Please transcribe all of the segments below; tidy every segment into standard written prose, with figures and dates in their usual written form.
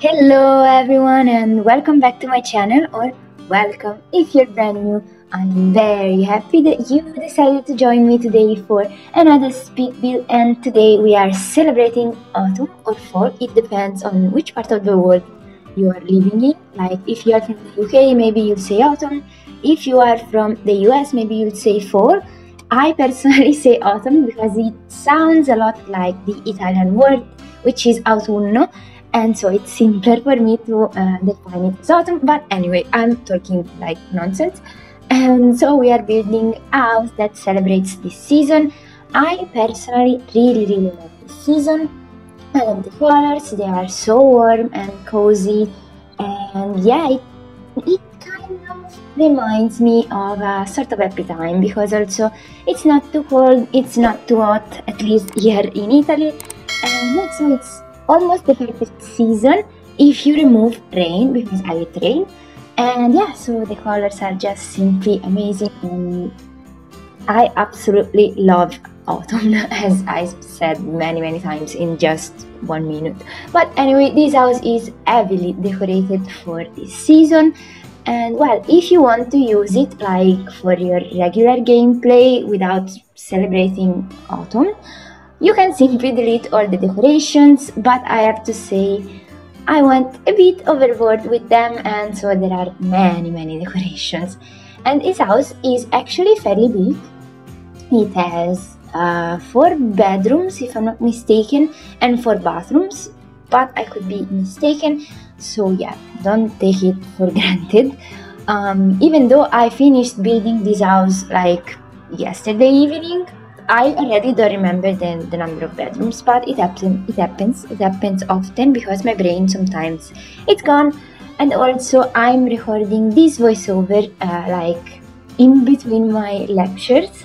Hello everyone and welcome back to my channel, or welcome if you're brand new. I'm very happy that you decided to join me today for another speed build, and today we are celebrating autumn or fall. It depends on which part of the world you are living in. Like if you are from the UK, maybe you'll say autumn. If you are from the US, maybe you'll say fall. I personally say autumn because it sounds a lot like the Italian word, which is autunno, and so it's simpler for me to define it as autumn. But anyway, I'm talking like nonsense. And so we are building a house that celebrates this season. I personally really love this season. I love the colors, they are so warm and cozy, and yeah, it kind of reminds me of a sort of happy time, because also it's not too cold, it's not too hot, at least here in Italy, and so it's almost the perfect season if you remove rain, because I hate rain. And yeah, so the colors are just simply amazing, and I absolutely love autumn, as I said many times in just 1 minute. But anyway, this house is heavily decorated for this season, and well, if you want to use it like for your regular gameplay without celebrating autumn, you can simply delete all the decorations, but I have to say I went a bit overboard with them, and so there are many decorations. And this house is actually fairly big. It has 4 bedrooms, if I'm not mistaken, and 4 bathrooms, but I could be mistaken, so yeah, don't take it for granted. Even though I finished building this house like yesterday evening, I already don't remember the number of bedrooms, but it happens often, because my brain sometimes it's gone. And also I'm recording this voiceover like in between my lectures.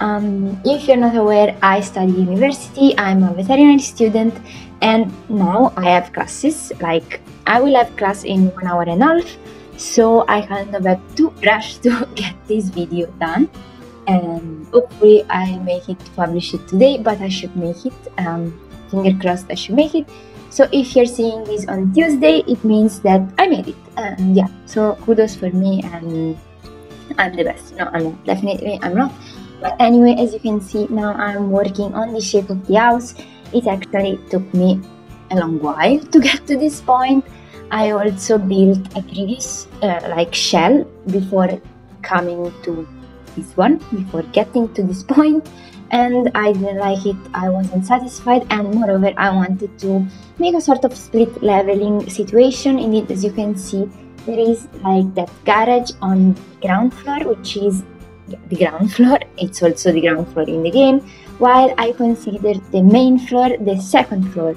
If you're not aware, I study university, I'm a veterinary student, and now I have classes. Like I will have class in 1 hour and a half, so I kind of have to rush to get this video done. And hopefully I'll make it, publish it today, but I should make it, finger crossed I should make it. So if you're seeing this on Tuesday, it means that I made it, and yeah, so kudos for me, and I'm the best. No, I'm not, definitely I'm not. But anyway, as you can see, now I'm working on the shape of the house. It actually took me a long while to get to this point. I also built a previous like shell before coming to this one, before getting to this point, and I didn't like it. I wasn't satisfied, and moreover I wanted to make a sort of split leveling situation in it. As you can see, there is like that garage on the ground floor, which is the ground floor. It's also the ground floor in the game, while I consider the main floor the second floor.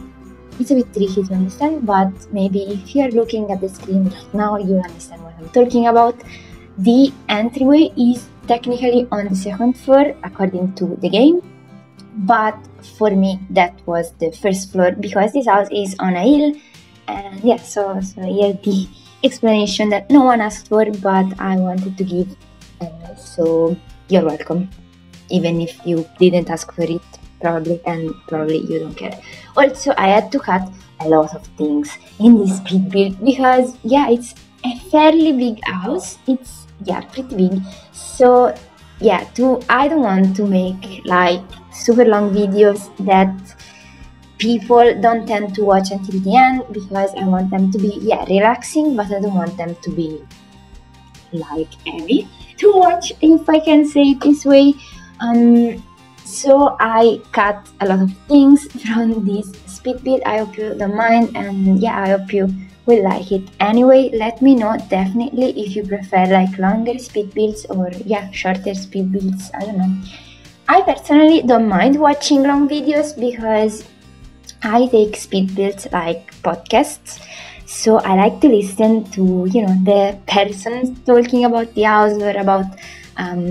It's a bit tricky to understand, but maybe if you're looking at the screen right now, you'll understand what I'm talking about. The entryway is technically on the second floor according to the game, but for me that was the first floor, because this house is on a hill. And yeah, so here's the explanation that no one asked for, but I wanted to give, so you're welcome, even if you didn't ask for it, probably, and probably you don't care. Also, I had to cut a lot of things in this speed build, because yeah, it's a fairly big house. It's pretty big, so yeah, I don't want to make like super long videos that people don't tend to watch until the end, because I want them to be relaxing, but I don't want them to be like heavy to watch, if I can say it this way. So I cut a lot of things from this speed build. I hope you don't mind, and yeah, I hope you will like it. Anyway, let me know definitely if you prefer like longer speed builds or shorter speed builds. I don't know. I personally don't mind watching long videos, because I take speed builds like podcasts, so I like to listen to the person talking about the house, or about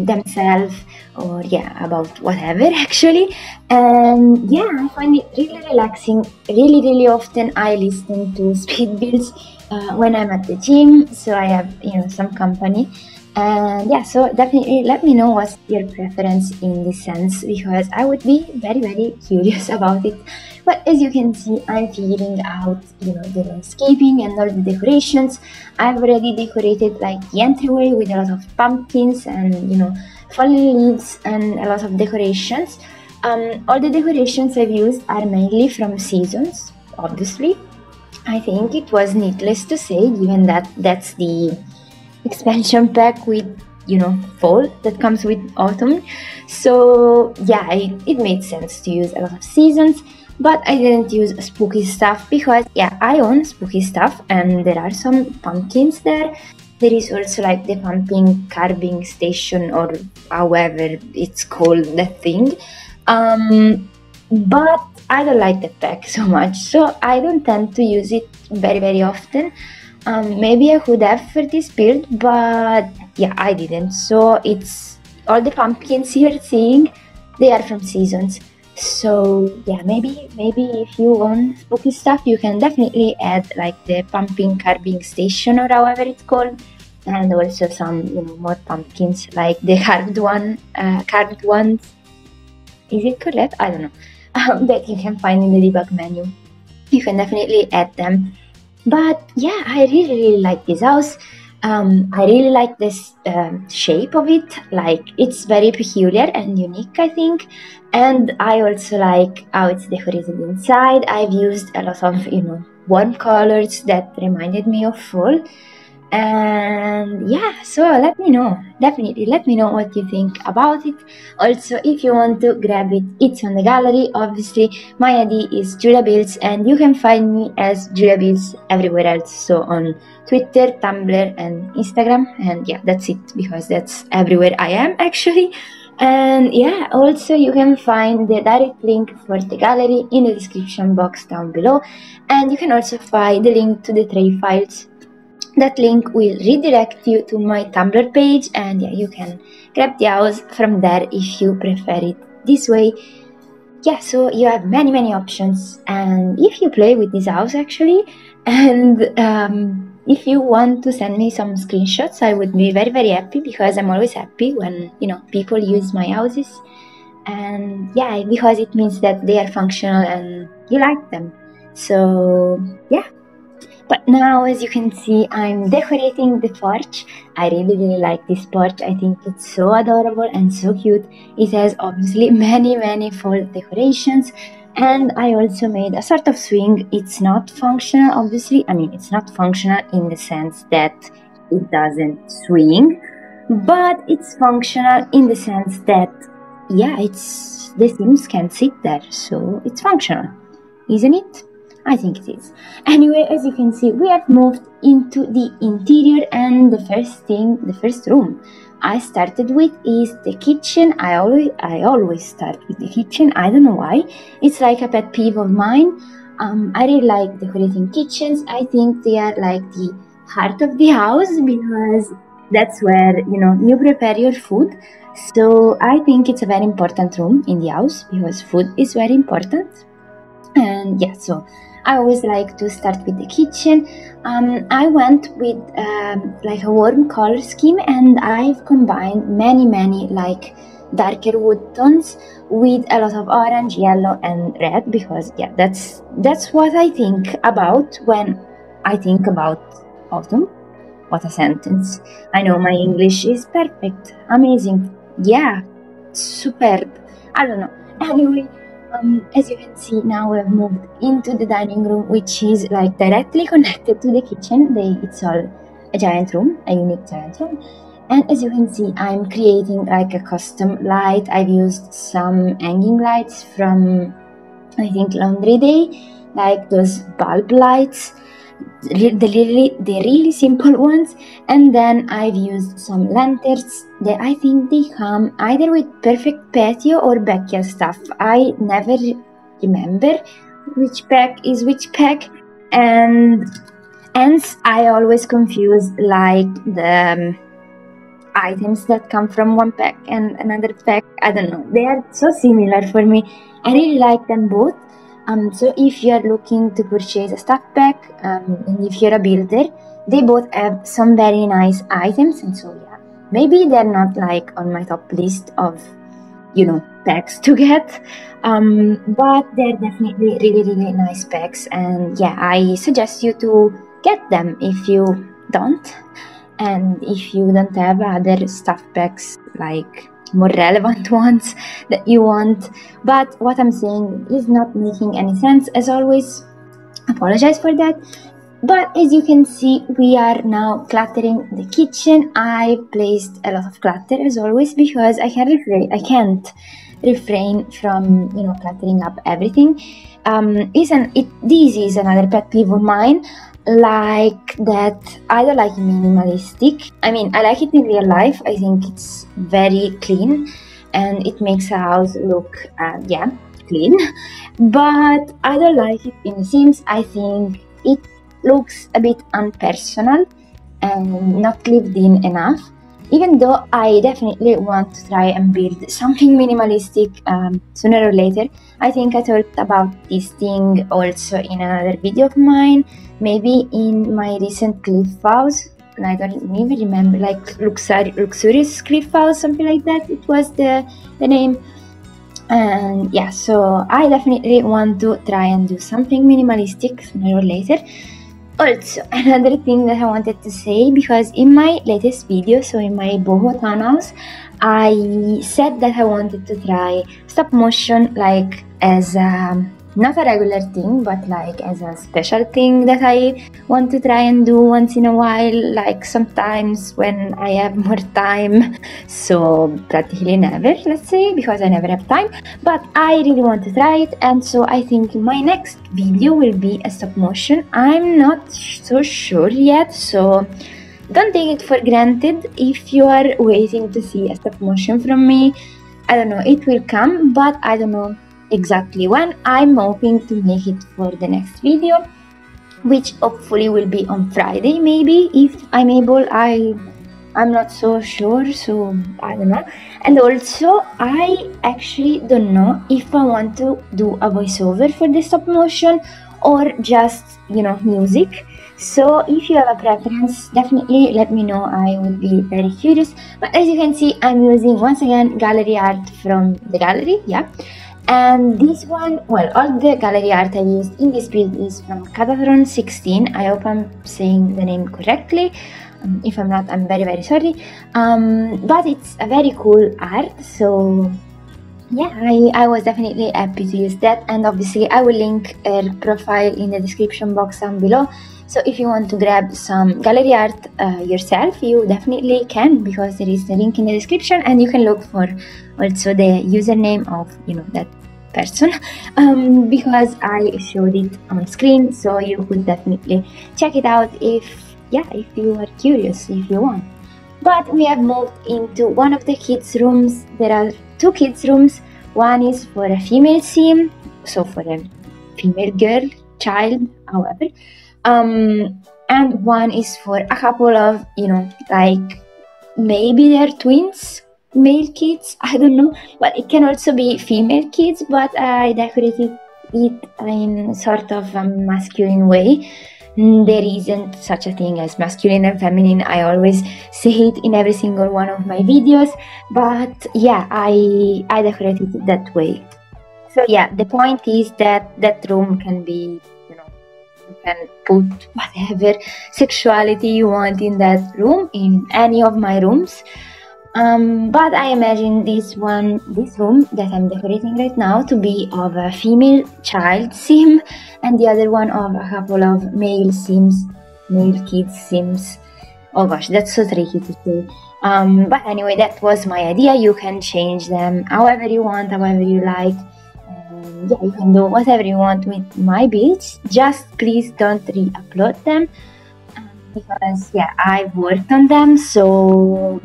themselves, or about whatever actually. And I find it really relaxing. Really often I listen to speed builds when I'm at the gym, so I have some company. And yeah, so definitely let me know what's your preference in this sense, because I would be very, very curious about it. But as you can see, I'm figuring out, the landscaping and all the decorations. I've already decorated like the entryway with a lot of pumpkins and, fallen leaves and a lot of decorations. All the decorations I've used are mainly from seasons, obviously. I think it was needless to say, given that that's the expansion pack with fall that comes with autumn. So yeah, it made sense to use a lot of seasons, but I didn't use spooky stuff because yeah, I own spooky stuff and there are some pumpkins there. There is also like the pumpkin carving station, or however it's called, that thing. But I don't like that pack so much, so I don't tend to use it very, very often. Maybe I could have for this build, but yeah, I didn't. So it's all the pumpkins you're seeing, they are from seasons. So yeah, maybe if you own spooky stuff, you can definitely add like the pumpkin carving station or however it's called, and also some more pumpkins like the carved ones. Is it correct? I don't know. That you can find in the debug menu. You can definitely add them. But yeah, I really, really like this house. I really like this shape of it. Like, it's very peculiar and unique, I think. And I also like how it's decorated inside. I've used a lot of, warm colors that reminded me of fall. And yeah, so let me know, definitely let me know what you think about it. Also, if you want to grab it, it's on the gallery. Obviously, my ID is Giuliabuilds, and you can find me as Giuliabuilds everywhere else, so on Twitter, Tumblr, and Instagram. And yeah, that's it, because that's everywhere I am actually. And yeah, also you can find the direct link for the gallery in the description box down below, and you can also find the link to the tray files. That link will redirect you to my Tumblr page, and yeah, you can grab the house from there if you prefer it this way. Yeah, so you have many, many options, and if you play with this house actually, and if you want to send me some screenshots, I would be very, very happy, because I'm always happy when people use my houses. And yeah, because it means that they are functional and you like them. So yeah. But now, as you can see, I'm decorating the porch. I really, really like this porch. I think it's so adorable and so cute. It has obviously many, many fall decorations. And I also made a sort of swing. It's not functional, obviously. I mean, it's not functional in the sense that it doesn't swing. But it's functional in the sense that, yeah, the Sims can sit there. So it's functional, isn't it? I think it is. Anyway, as you can see, we have moved into the interior, and the first room I started with is the kitchen. I always start with the kitchen. I don't know why. It's like a pet peeve of mine. I really like decorating kitchens. I think they are like the heart of the house, because that's where you prepare your food. So I think it's a very important room in the house, because food is very important. And yeah, so I always like to start with the kitchen. I went with like a warm color scheme, and I've combined many like darker wood tones with a lot of orange, yellow, and red, because yeah, that's what I think about when I think about autumn. What a sentence. I know my English is perfect, amazing, yeah, superb. I don't know. Anyway, as you can see, now we've moved into the dining room, which is like directly connected to the kitchen. It's all a giant room, a unique giant room. And as you can see, I'm creating like a custom light. I've used some hanging lights from, I think, Laundry Day, like those bulb lights, the really simple ones. And then I've used some lanterns that I think they come either with perfect patio or backyard stuff. I never remember which pack is which pack, and hence I always confuse like the items that come from one pack and another pack. I don't know, they are so similar for me. I really like them both. So if you're looking to purchase a stuff pack, and if you're a builder, they both have some very nice items, and so yeah, maybe they're not like on my top list of, you know, packs to get, but they're definitely really nice packs, and yeah, I suggest you to get them if you don't, and if you don't have other stuff packs, like more relevant ones that you want. But what I'm saying is not making any sense, as always. Apologize for that. But as you can see, we are now cluttering the kitchen. I placed a lot of clutter as always because I can't refrain from, you know, cluttering up everything. This is another pet peeve of mine, like that I don't like minimalistic. I mean, I like it in real life. I think it's very clean and it makes a house look, clean. But I don't like it in The Sims. I think it looks a bit unpersonal and not lived in enough. Even though I definitely want to try and build something minimalistic sooner or later. I think I talked about this thing also in another video of mine, maybe in my recent cliff house. I don't even remember, like luxurious cliff house, something like that. It was the name. And yeah, so I definitely want to try and do something minimalistic sooner or later. Also, another thing that I wanted to say, because in my latest video, so in my boho townhouse, I said that I wanted to try stop motion, like as not a regular thing, but like as a special thing that I want to try and do once in a while, like sometimes when I have more time. So practically never, let's say, because I never have time, but I really want to try it, and so I think my next video will be a stop motion. I'm not so sure yet, so don't take it for granted if you are waiting to see a stop motion from me. I don't know, it will come, but I don't know exactly when. I'm hoping to make it for the next video, which hopefully will be on Friday, maybe, if I'm able. I'm not so sure, so I don't know. And also, I actually don't know if I want to do a voiceover for the stop motion or just, you know, music. So if you have a preference, definitely let me know. I will be very curious. But as you can see, I'm using once again gallery art from the gallery, yeah. And this one, well, all the gallery art I used in this build is from Catatron 16. I hope I'm saying the name correctly. If I'm not, I'm very sorry. But it's a very cool art, so yeah, I was definitely happy to use that. And obviously I will link her profile in the description box down below. So if you want to grab some gallery art yourself, you definitely can, because there is the link in the description, and you can look for also the username of, you know, that person, because I showed it on screen, so you could definitely check it out if you are curious, if you want. But we have moved into one of the kids' rooms. There are two kids' rooms. One is for a female sim, so for a female girl, child, however. And one is for a couple of, you know, like maybe they're twins, male kids, I don't know. Well, it can also be female kids, but I decorated it in sort of a masculine way. There isn't such a thing as masculine and feminine. I always say it in every single one of my videos, but yeah, I decorated it that way. So yeah, the point is that that room can be, you know, you can put whatever sexuality you want in that room, in any of my rooms. But I imagine this room that I'm decorating right now to be of a female child sim, and the other one of a couple of male kids sims. Oh gosh, that's so tricky to say. But anyway, that was my idea. You can change them however you want, however you like. Yeah, you can do whatever you want with my builds. Just please don't re-upload them, because yeah, I've worked on them, so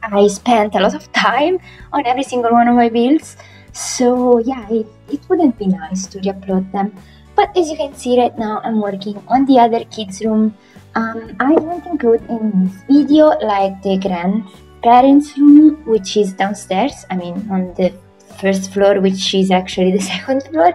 I spent a lot of time on every single one of my builds, so yeah, it wouldn't be nice to re-upload them. But as you can see right now, I'm working on the other kids' room. I won't include in this video like the grandparents' room, which is downstairs, I mean on the first floor, which is actually the second floor.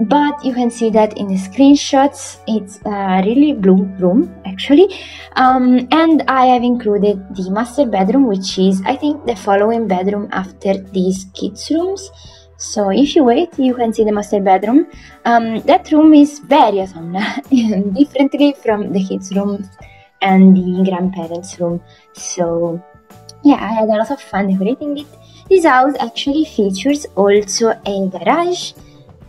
but you can see that in the screenshots it's a really blue room actually. And I have included the master bedroom, which is I think the following bedroom after these kids rooms. So if you wait, you can see the master bedroom. That room is very autumnal, differently from the kids room and the grandparents room. So yeah, I had a lot of fun decorating it. This house actually features also a garage.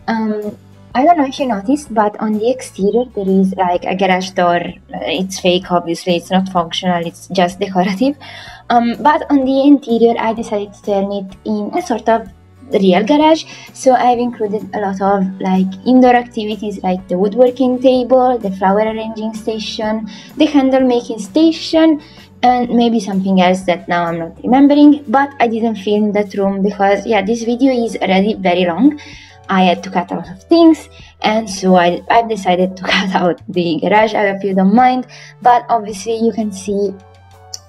I don't know if you noticed, but on the exterior there is like a garage door. It's fake, obviously, it's not functional, it's just decorative. But on the interior I decided to turn it in a sort of real garage. So I've included a lot of like indoor activities like the woodworking table, the flower arranging station, the candle making station, and maybe something else that now I'm not remembering, but I didn't film that room because yeah, this video is already very long. I had to cut a lot of things, and so I've decided to cut out the garage. I hope you don't mind, but obviously you can see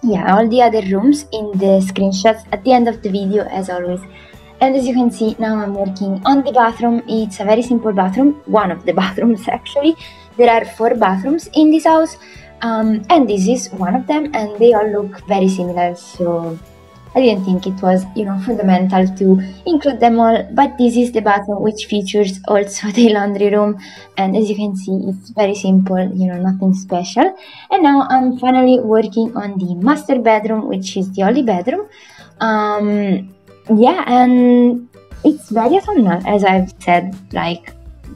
yeah, all the other rooms in the screenshots at the end of the video as always. And as you can see, now I'm working on the bathroom. It's a very simple bathroom, one of the bathrooms actually. There are 4 bathrooms in this house, and this is one of them, and they all look very similar, so I didn't think it was, fundamental to include them all. But this is the bathroom, which features also the laundry room, and as you can see, it's very simple, nothing special. And now I'm finally working on the master bedroom, which is the only bedroom. Yeah, and it's very autumnal, as I've said like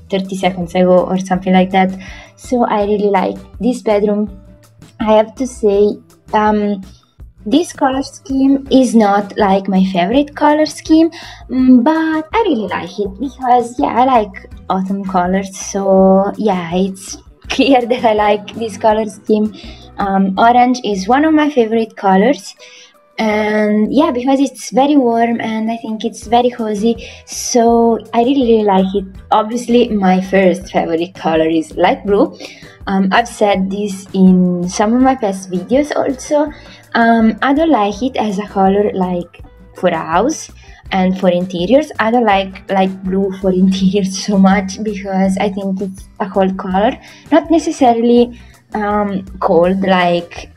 30 seconds ago or something like that. So I really like this bedroom. I have to say, this color scheme is not like my favorite color scheme, but I really like it because yeah, I like autumn colors. So yeah, it's clear that I like this color scheme. Orange is one of my favorite colors. And yeah, because it's very warm and I think it's very cozy, so I really like it. Obviously my first favorite color is light blue. I've said this in some of my past videos also. I don't like it as a color like for a house and for interiors. I don't like light blue for interiors so much because I think it's a cold color, not necessarily cold like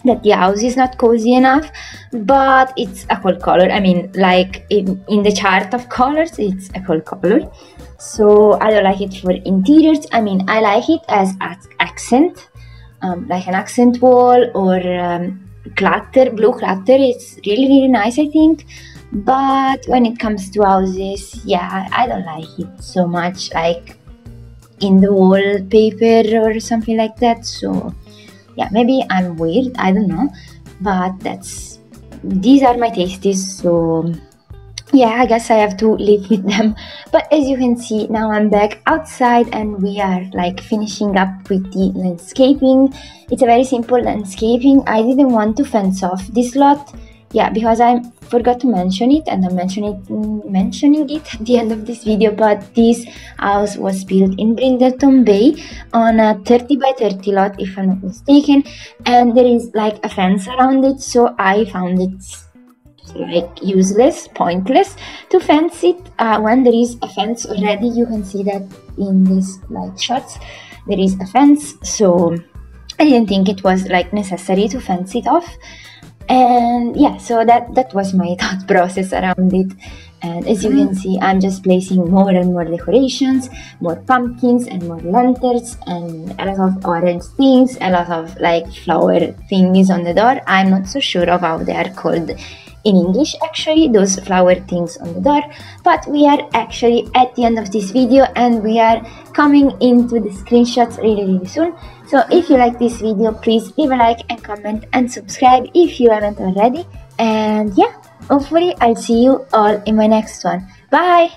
that the house is not cozy enough, but it's a cold color. I mean, like in the chart of colors, it's a cold color. So I don't like it for interiors. I mean, I like it as accent, like an accent wall or clutter, blue clutter. It's really nice, I think. But when it comes to houses, yeah, I don't like it so much, like in the wallpaper or something like that. So yeah, maybe I'm weird, I don't know, but these are my tastes, so yeah, I guess I have to live with them. But as you can see, now I'm back outside and we are like finishing up with the landscaping. It's a very simple landscaping. I didn't want to fence off this lot, yeah, because I forgot to mention it, and I'm mentioning it at the end of this video, but this house was built in Brindleton Bay on a 30 by 30 lot, if I'm not mistaken, and there is like a fence around it, so I found it like useless, pointless to fence it when there is a fence already. You can see that in these like shots there is a fence, so I didn't think it was like necessary to fence it off. And yeah, so that was my thought process around it. And as you can see, I'm just placing more and more decorations, more pumpkins and more lanterns, and a lot of orange things, a lot of like flower thingies on the door. I'm not so sure of how they are called in English actually, those flower things on the door. But we are actually at the end of this video and we are coming into the screenshots really soon. So if you like this video, please leave a like and comment and subscribe if you haven't already. And yeah, hopefully I'll see you all in my next one. Bye!